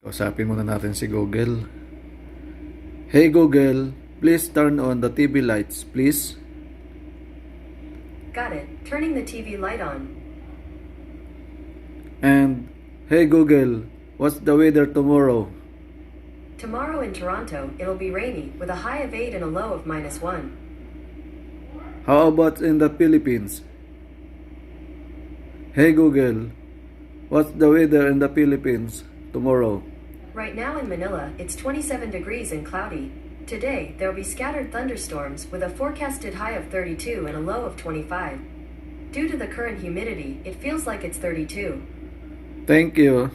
Usapin muna natin si Google. Hey Google, please turn on the TV lights, please. Got it. Turning the TV light on. And hey Google, what's the weather tomorrow? Tomorrow in Toronto, it'll be rainy, with a high of 8 and a low of -1. How about in the Philippines? Hey Google, what's the weather in the Philippines tomorrow? Right now in Manila, it's 27 degrees and cloudy. Today, there'll be scattered thunderstorms with a forecasted high of 32 and a low of 25. Due to the current humidity, it feels like it's 32. Thank you.